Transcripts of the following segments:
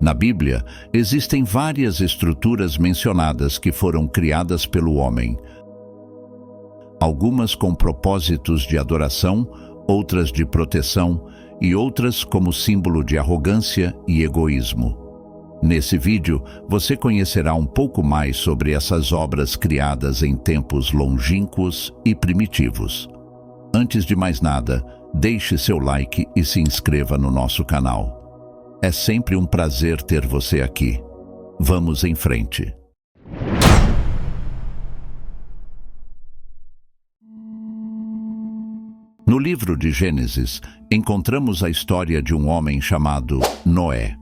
Na Bíblia, existem várias estruturas mencionadas que foram criadas pelo homem. Algumas com propósitos de adoração, outras de proteção e outras como símbolo de arrogância e egoísmo. Nesse vídeo, você conhecerá um pouco mais sobre essas obras criadas em tempos longínquos e primitivos. Antes de mais nada, deixe seu like e se inscreva no nosso canal. É sempre um prazer ter você aqui. Vamos em frente. No livro de Gênesis, encontramos a história de um homem chamado Noé.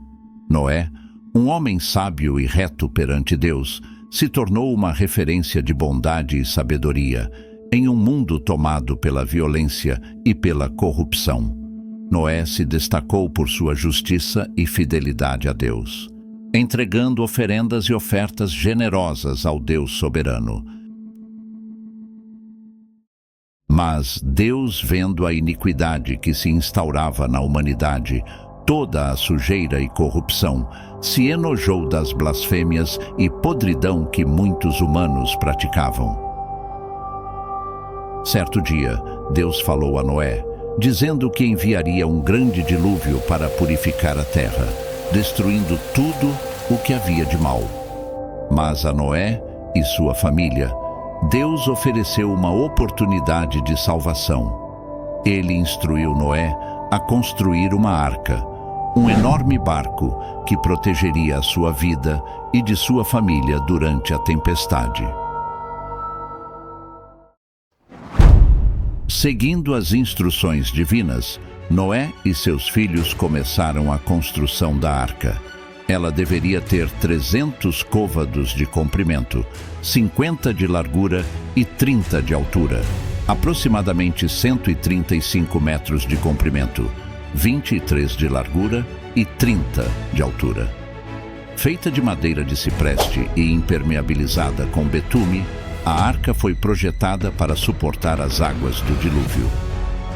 Noé, um homem sábio e reto perante Deus, se tornou uma referência de bondade e sabedoria em um mundo tomado pela violência e pela corrupção. Noé se destacou por sua justiça e fidelidade a Deus, entregando oferendas e ofertas generosas ao Deus soberano. Mas Deus, vendo a iniquidade que se instaurava na humanidade, toda a sujeira e corrupção, se enojou das blasfêmias e podridão que muitos humanos praticavam. Certo dia, Deus falou a Noé, dizendo que enviaria um grande dilúvio para purificar a terra, destruindo tudo o que havia de mal. Mas a Noé e sua família, Deus ofereceu uma oportunidade de salvação. Ele instruiu Noé a construir uma arca, um enorme barco que protegeria a sua vida e de sua família durante a tempestade. Seguindo as instruções divinas, Noé e seus filhos começaram a construção da arca. Ela deveria ter 300 côvados de comprimento, 50 de largura e 30 de altura, aproximadamente 135 metros de comprimento, 23 de largura e 30 de altura. Feita de madeira de cipreste e impermeabilizada com betume, a arca foi projetada para suportar as águas do dilúvio.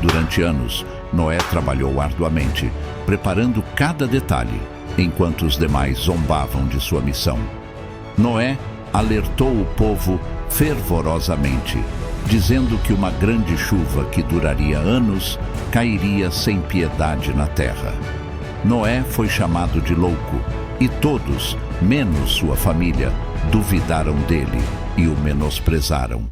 Durante anos, Noé trabalhou arduamente, preparando cada detalhe, enquanto os demais zombavam de sua missão. Noé alertou o povo fervorosamente, dizendo que uma grande chuva que duraria anos cairia sem piedade na terra. Noé foi chamado de louco, e todos, menos sua família, duvidaram dele e o menosprezaram.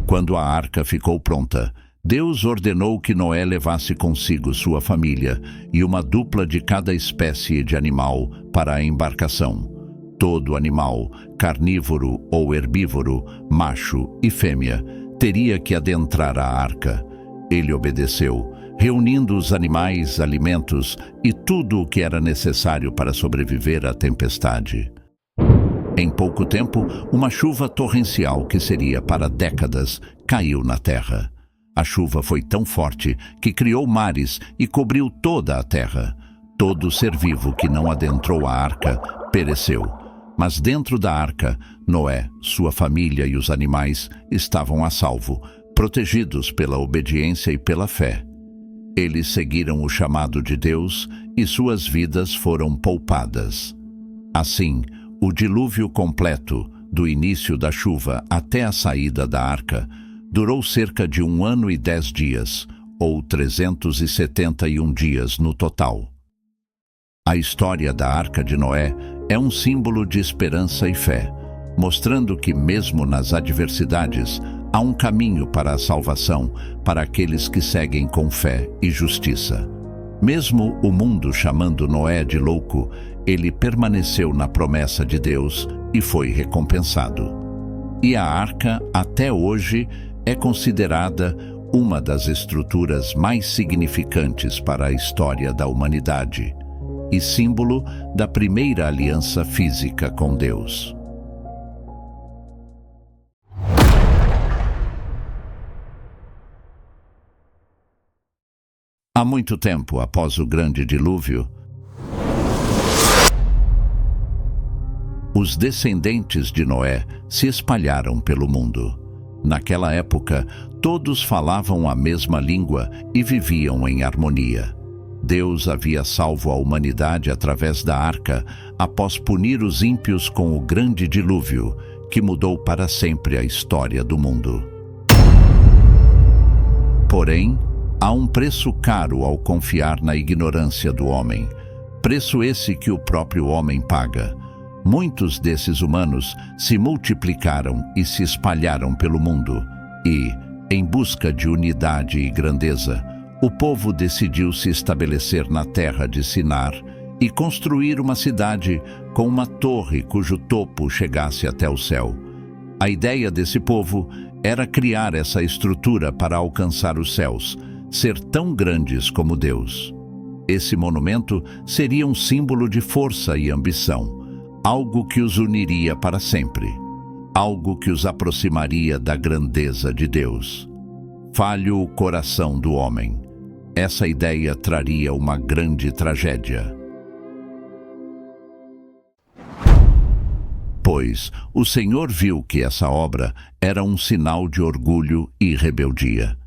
Quando a arca ficou pronta, Deus ordenou que Noé levasse consigo sua família e uma dupla de cada espécie de animal para a embarcação. Todo animal, carnívoro ou herbívoro, macho e fêmea, teria que adentrar a arca. Ele obedeceu, reunindo os animais, alimentos e tudo o que era necessário para sobreviver à tempestade. Em pouco tempo, uma chuva torrencial que seria para décadas caiu na terra. A chuva foi tão forte que criou mares e cobriu toda a terra. Todo ser vivo que não adentrou a arca pereceu. Mas dentro da arca, Noé, sua família e os animais estavam a salvo, protegidos pela obediência e pela fé. Eles seguiram o chamado de Deus e suas vidas foram poupadas. Assim, o dilúvio completo, do início da chuva até a saída da arca, durou cerca de 1 ano e 10 dias, ou 371 dias no total. A história da Arca de Noé é um símbolo de esperança e fé, mostrando que mesmo nas adversidades, há um caminho para a salvação para aqueles que seguem com fé e justiça. Mesmo o mundo chamando Noé de louco, ele permaneceu na promessa de Deus e foi recompensado. E a arca, até hoje, é considerada uma das estruturas mais significantes para a história da humanidade e símbolo da primeira aliança física com Deus. Há muito tempo após o grande dilúvio, os descendentes de Noé se espalharam pelo mundo. Naquela época, todos falavam a mesma língua e viviam em harmonia. Deus havia salvo a humanidade através da arca, após punir os ímpios com o grande dilúvio, que mudou para sempre a história do mundo. Porém, há um preço caro ao confiar na ignorância do homem, preço esse que o próprio homem paga. Muitos desses humanos se multiplicaram e se espalharam pelo mundo, e, em busca de unidade e grandeza, o povo decidiu se estabelecer na terra de Sinar e construir uma cidade com uma torre cujo topo chegasse até o céu. A ideia desse povo era criar essa estrutura para alcançar os céus, ser tão grandes como Deus. Esse monumento seria um símbolo de força e ambição, algo que os uniria para sempre, algo que os aproximaria da grandeza de Deus. Falho o coração do homem. Essa ideia traria uma grande tragédia. Pois o Senhor viu que essa obra era um sinal de orgulho e rebeldia.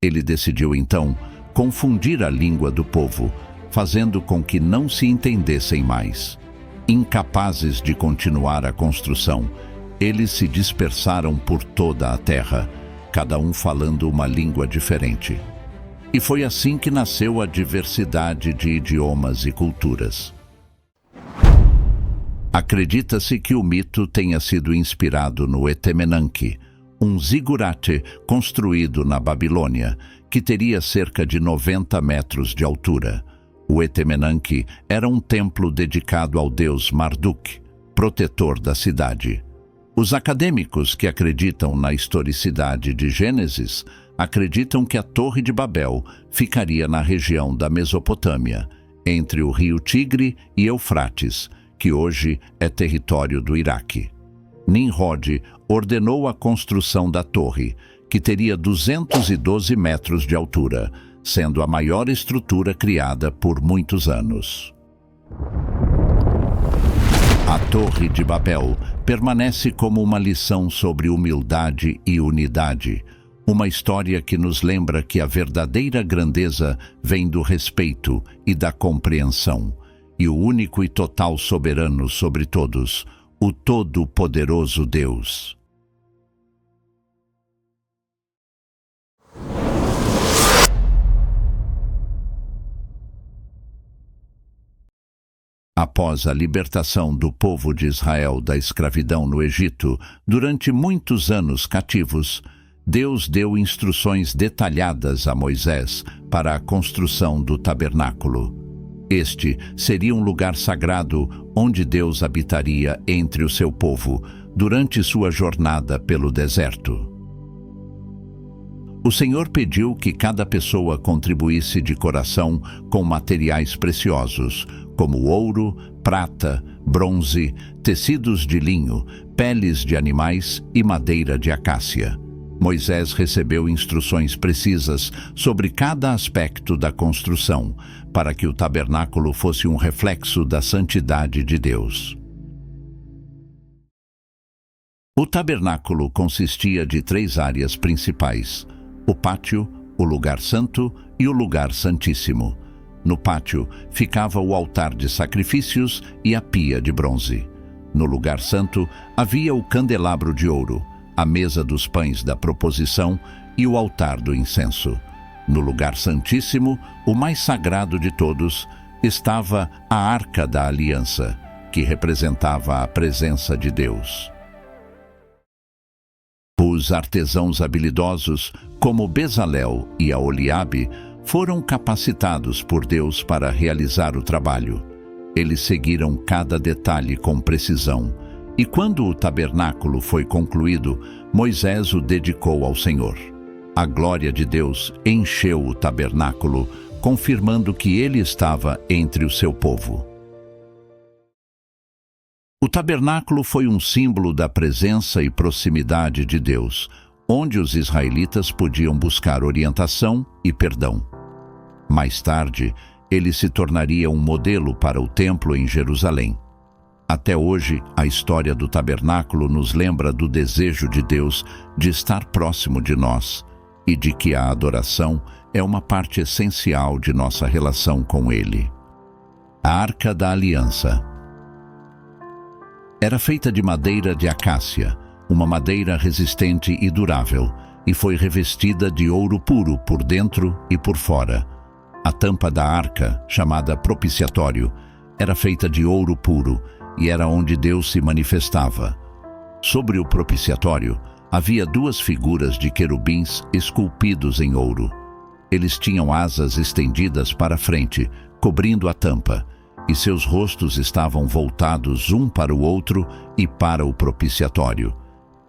Ele decidiu então confundir a língua do povo, fazendo com que não se entendessem mais. Incapazes de continuar a construção, eles se dispersaram por toda a terra, cada um falando uma língua diferente. E foi assim que nasceu a diversidade de idiomas e culturas. Acredita-se que o mito tenha sido inspirado no Etemenanque, um zigurate construído na Babilônia, que teria cerca de 90 metros de altura. O Etemenanque era um templo dedicado ao deus Marduk, protetor da cidade. Os acadêmicos que acreditam na historicidade de Gênesis acreditam que a Torre de Babel ficaria na região da Mesopotâmia, entre o rio Tigre e Eufrates, que hoje é território do Iraque. Nimrod ordenou a construção da torre, que teria 212 metros de altura, sendo a maior estrutura criada por muitos anos. A Torre de Babel permanece como uma lição sobre humildade e unidade, uma história que nos lembra que a verdadeira grandeza vem do respeito e da compreensão, e o único e total soberano sobre todos, o todo-poderoso Deus. Após a libertação do povo de Israel da escravidão no Egito, durante muitos anos cativos, Deus deu instruções detalhadas a Moisés para a construção do tabernáculo. Este seria um lugar sagrado onde Deus habitaria entre o seu povo durante sua jornada pelo deserto. O Senhor pediu que cada pessoa contribuísse de coração com materiais preciosos, como ouro, prata, bronze, tecidos de linho, peles de animais e madeira de acácia. Moisés recebeu instruções precisas sobre cada aspecto da construção, para que o tabernáculo fosse um reflexo da santidade de Deus. O tabernáculo consistia de 3 áreas principais: o pátio, o lugar santo e o lugar santíssimo. No pátio ficava o altar de sacrifícios e a pia de bronze. No lugar santo havia o candelabro de ouro, a mesa dos pães da proposição e o altar do incenso. No lugar santíssimo, o mais sagrado de todos, estava a Arca da Aliança, que representava a presença de Deus. Os artesãos habilidosos, como Bezalel e Aholiabe, foram capacitados por Deus para realizar o trabalho. Eles seguiram cada detalhe com precisão, e quando o tabernáculo foi concluído, Moisés o dedicou ao Senhor. A glória de Deus encheu o tabernáculo, confirmando que ele estava entre o seu povo. O tabernáculo foi um símbolo da presença e proximidade de Deus, onde os israelitas podiam buscar orientação e perdão. Mais tarde, ele se tornaria um modelo para o templo em Jerusalém. Até hoje, a história do tabernáculo nos lembra do desejo de Deus de estar próximo de nós e de que a adoração é uma parte essencial de nossa relação com Ele. A Arca da Aliança era feita de madeira de acácia, uma madeira resistente e durável, e foi revestida de ouro puro por dentro e por fora. A tampa da arca, chamada propiciatório, era feita de ouro puro e era onde Deus se manifestava. Sobre o propiciatório havia duas figuras de querubins esculpidos em ouro. Eles tinham asas estendidas para frente, cobrindo a tampa, e seus rostos estavam voltados um para o outro e para o propiciatório.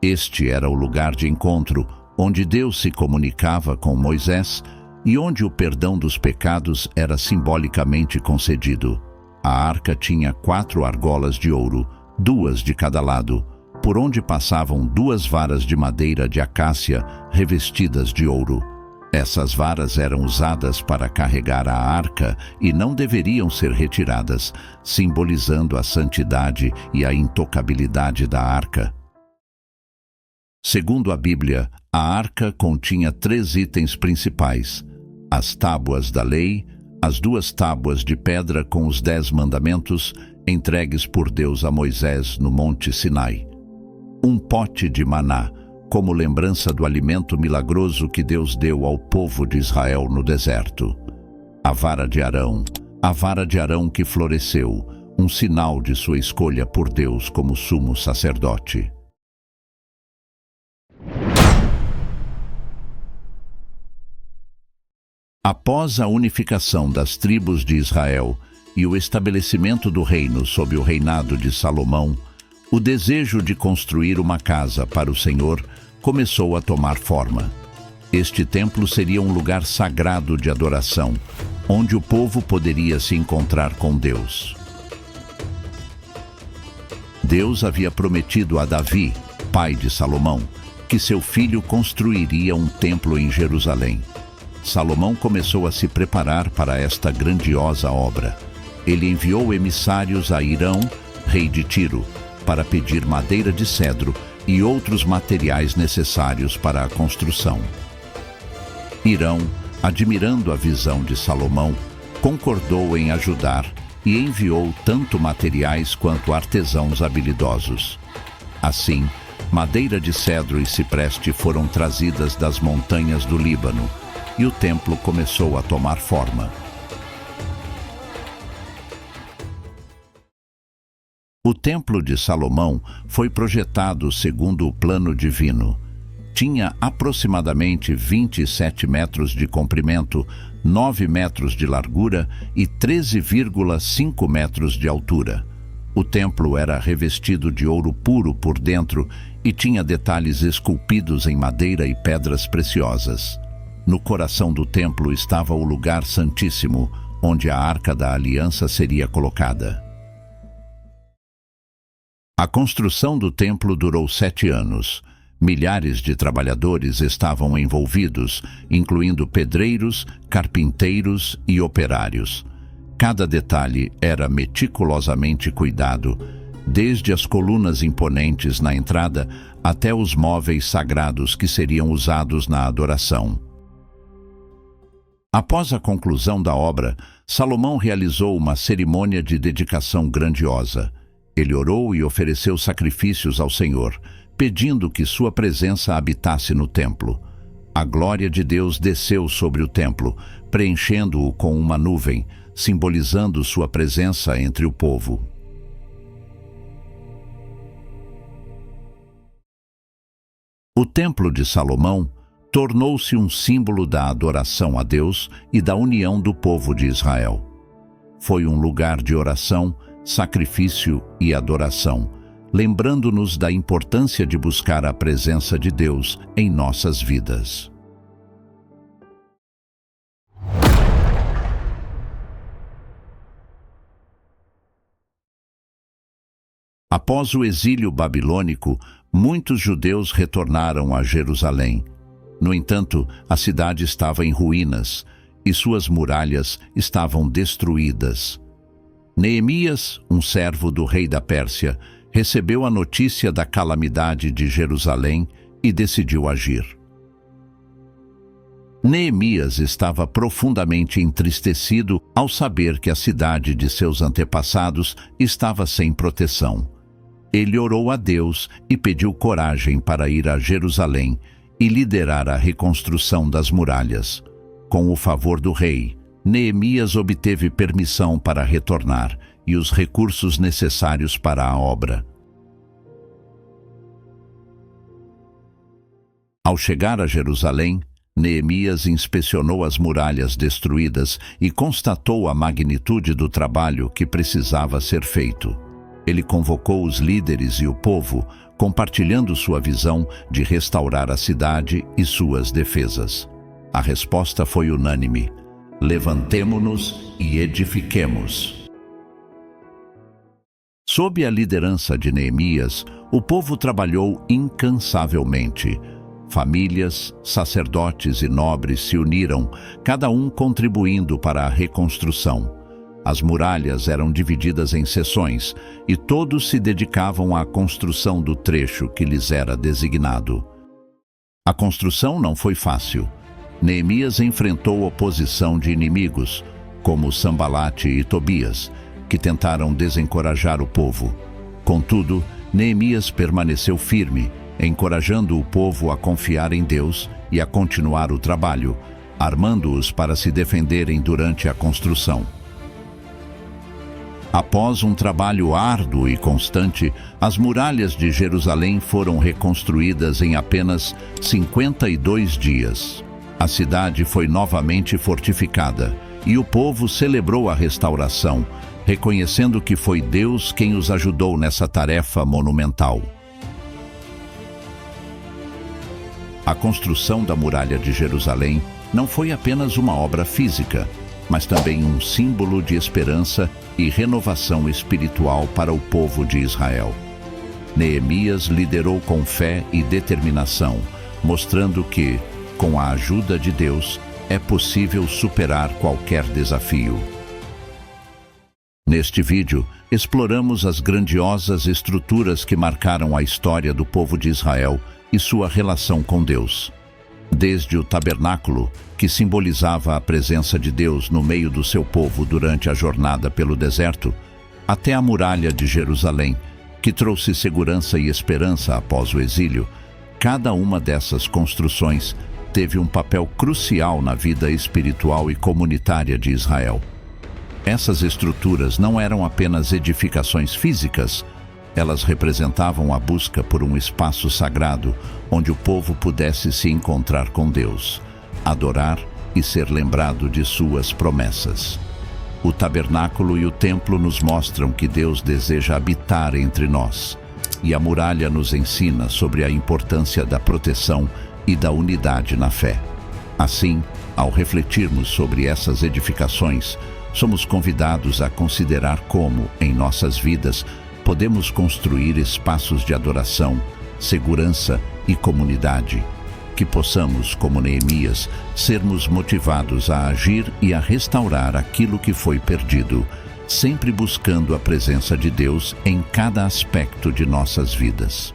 Este era o lugar de encontro onde Deus se comunicava com Moisés e onde o perdão dos pecados era simbolicamente concedido. A arca tinha 4 argolas de ouro, 2 de cada lado, por onde passavam 2 varas de madeira de acácia revestidas de ouro. Essas varas eram usadas para carregar a arca e não deveriam ser retiradas, simbolizando a santidade e a intocabilidade da arca. Segundo a Bíblia, a arca continha 3 itens principais: as tábuas da lei, as 2 tábuas de pedra com os 10 mandamentos entregues por Deus a Moisés no Monte Sinai, um pote de maná, como lembrança do alimento milagroso que Deus deu ao povo de Israel no deserto, a vara de Arão que floresceu, um sinal de sua escolha por Deus como sumo sacerdote. Após a unificação das tribos de Israel e o estabelecimento do reino sob o reinado de Salomão, o desejo de construir uma casa para o Senhor começou a tomar forma. Este templo seria um lugar sagrado de adoração, onde o povo poderia se encontrar com Deus. Deus havia prometido a Davi, pai de Salomão, que seu filho construiria um templo em Jerusalém. Salomão começou a se preparar para esta grandiosa obra. Ele enviou emissários a Hirão, rei de Tiro, para pedir madeira de cedro e outros materiais necessários para a construção. Hirão, admirando a visão de Salomão, concordou em ajudar e enviou tanto materiais quanto artesãos habilidosos. Assim, madeira de cedro e cipreste foram trazidas das montanhas do Líbano, e o templo começou a tomar forma. O Templo de Salomão foi projetado segundo o plano divino. Tinha aproximadamente 27 metros de comprimento, 9 metros de largura e 13,5 metros de altura. O templo era revestido de ouro puro por dentro e tinha detalhes esculpidos em madeira e pedras preciosas. No coração do templo estava o lugar santíssimo, onde a Arca da Aliança seria colocada. A construção do templo durou 7 anos. Milhares de trabalhadores estavam envolvidos, incluindo pedreiros, carpinteiros e operários. Cada detalhe era meticulosamente cuidado, desde as colunas imponentes na entrada até os móveis sagrados que seriam usados na adoração. Após a conclusão da obra, Salomão realizou uma cerimônia de dedicação grandiosa. Ele orou e ofereceu sacrifícios ao Senhor, pedindo que sua presença habitasse no templo. A glória de Deus desceu sobre o templo, preenchendo-o com uma nuvem, simbolizando sua presença entre o povo. O Templo de Salomão tornou-se um símbolo da adoração a Deus e da união do povo de Israel. Foi um lugar de oração, sacrifício e adoração, lembrando-nos da importância de buscar a presença de Deus em nossas vidas. Após o exílio babilônico, muitos judeus retornaram a Jerusalém. No entanto, a cidade estava em ruínas e suas muralhas estavam destruídas. Neemias, um servo do rei da Pérsia, recebeu a notícia da calamidade de Jerusalém e decidiu agir. Neemias estava profundamente entristecido ao saber que a cidade de seus antepassados estava sem proteção. Ele orou a Deus e pediu coragem para ir a Jerusalém e liderar a reconstrução das muralhas. Com o favor do rei, Neemias obteve permissão para retornar e os recursos necessários para a obra. Ao chegar a Jerusalém, Neemias inspecionou as muralhas destruídas e constatou a magnitude do trabalho que precisava ser feito. Ele convocou os líderes e o povo, compartilhando sua visão de restaurar a cidade e suas defesas. A resposta foi unânime: levantemo-nos e edifiquemos. Sob a liderança de Neemias, o povo trabalhou incansavelmente. Famílias, sacerdotes e nobres se uniram, cada um contribuindo para a reconstrução. As muralhas eram divididas em seções e todos se dedicavam à construção do trecho que lhes era designado. A construção não foi fácil. Neemias enfrentou oposição de inimigos, como Sambalate e Tobias, que tentaram desencorajar o povo. Contudo, Neemias permaneceu firme, encorajando o povo a confiar em Deus e a continuar o trabalho, armando-os para se defenderem durante a construção. Após um trabalho árduo e constante, as muralhas de Jerusalém foram reconstruídas em apenas 52 dias. A cidade foi novamente fortificada e o povo celebrou a restauração, reconhecendo que foi Deus quem os ajudou nessa tarefa monumental. A construção da muralha de Jerusalém não foi apenas uma obra física, mas também um símbolo de esperança e renovação espiritual para o povo de Israel. Neemias liderou com fé e determinação, mostrando que, com a ajuda de Deus, é possível superar qualquer desafio. Neste vídeo, exploramos as grandiosas estruturas que marcaram a história do povo de Israel e sua relação com Deus. Desde o tabernáculo, que simbolizava a presença de Deus no meio do seu povo durante a jornada pelo deserto, até a muralha de Jerusalém, que trouxe segurança e esperança após o exílio, cada uma dessas construções teve um papel crucial na vida espiritual e comunitária de Israel. Essas estruturas não eram apenas edificações físicas, elas representavam a busca por um espaço sagrado onde o povo pudesse se encontrar com Deus, adorar e ser lembrado de suas promessas. O tabernáculo e o templo nos mostram que Deus deseja habitar entre nós, e a muralha nos ensina sobre a importância da proteção e da unidade na fé. Assim, ao refletirmos sobre essas edificações, somos convidados a considerar como, em nossas vidas, podemos construir espaços de adoração, segurança e comunidade. Que possamos, como Neemias, sermos motivados a agir e a restaurar aquilo que foi perdido, sempre buscando a presença de Deus em cada aspecto de nossas vidas.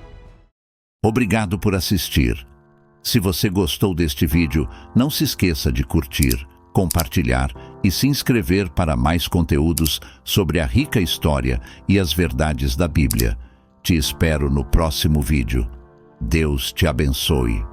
Obrigado por assistir. Se você gostou deste vídeo, não se esqueça de curtir, compartilhar e se inscrever para mais conteúdos sobre a rica história e as verdades da Bíblia. Te espero no próximo vídeo. Deus te abençoe.